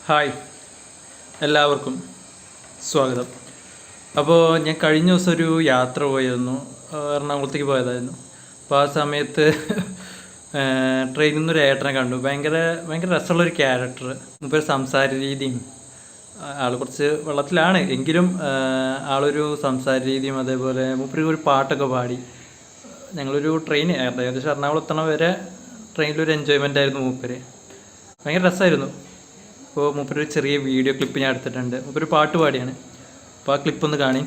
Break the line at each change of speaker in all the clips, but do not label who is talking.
Hi, എല്ലാവർക്കും സ്വാഗതം. അപ്പോൾ ഞാൻ കഴിഞ്ഞ ദിവസം ഒരു യാത്ര പോയിരുന്നു, എറണാകുളത്തേക്ക് പോയതായിരുന്നു. അപ്പോൾ ആ സമയത്ത് ട്രെയിനിൽ നിന്നൊരു ഏട്ടനെ കണ്ടു. ഭയങ്കര രസമുള്ളൊരു ക്യാരക്ടർ. മുമ്പൊരു സംസാര രീതിയും, ആൾ കുറച്ച് വെള്ളത്തിലാണ് എങ്കിലും ആളൊരു സംസാര രീതിയും അതേപോലെ മുപ്പര് ഒരു പാട്ടൊക്കെ പാടി. ഞങ്ങളൊരു ട്രെയിൻ ഏകദേശം എറണാകുളം എത്തണ വരെ ട്രെയിനിലൊരു എൻജോയ്മെൻ്റ് ആയിരുന്നു. മൂപ്പര് ഭയങ്കര രസമായിരുന്നു. അപ്പോൾ മൂപ്പര് ചെറിയ വീഡിയോ ക്ലിപ്പ് ഞാൻ എടുത്തിട്ടുണ്ട്. മൂപ്പര് പാട്ട് പാടിയാണ്. അപ്പോൾ ആ ക്ലിപ്പ് ഒന്ന് കാണി.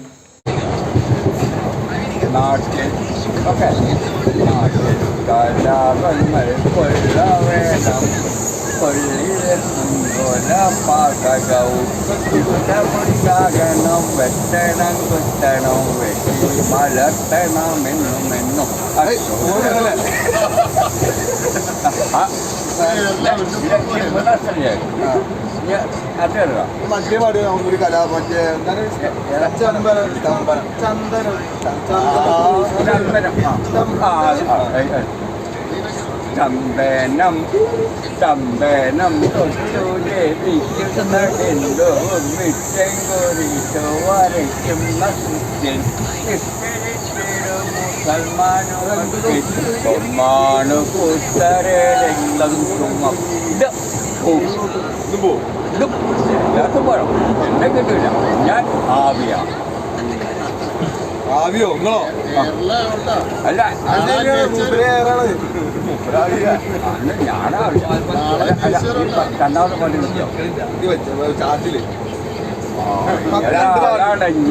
മറ്റേ പാടി നമുക്കൊരു കല മറ്റേ
ചന്ദനം ചന്ദനം തൊട്ടു ലഭിക്കുന്നതെന്തോ മിറ്റം കോരിട്ടോ വരയ്ക്കുന്ന ക്രിസ്ത്യൻ മുസൽമാനു പുത്തരേടെന്തം ചുമം പോണം. എന്നെ കിട്ടില്ല, ഞാൻ ആവിയാണ്.
ആവിയോ നിങ്ങളോ?
അല്ല രണ്ടാമത്തെ പള്ളി
ചാറ്റില്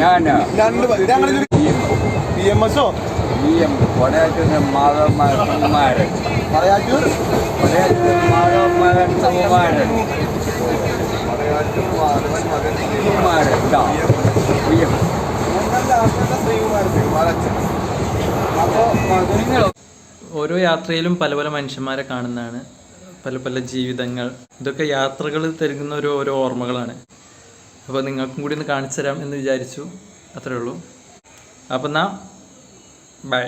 ഞാന്
PMS
കൊടയാറ്റൂർ മാധവന്മാരൻ
പറയാറ്റൂർ
മാധവന്മാരൻ സുകുമാരൻ
ഓരോ യാത്രയിലും പല പല മനുഷ്യന്മാരെ കാണുന്നതാണ്, പല പല ജീവിതങ്ങൾ. ഇതൊക്കെ യാത്രകൾ തരുന്ന ഓരോ ഓർമ്മകളാണ്. അപ്പോൾ നിങ്ങൾക്കും കൂടി ഒന്ന് കാണിച്ചു തരാം എന്ന് വിചാരിച്ചു. അത്രേ ഉള്ളൂ. അപ്പം ബൈ.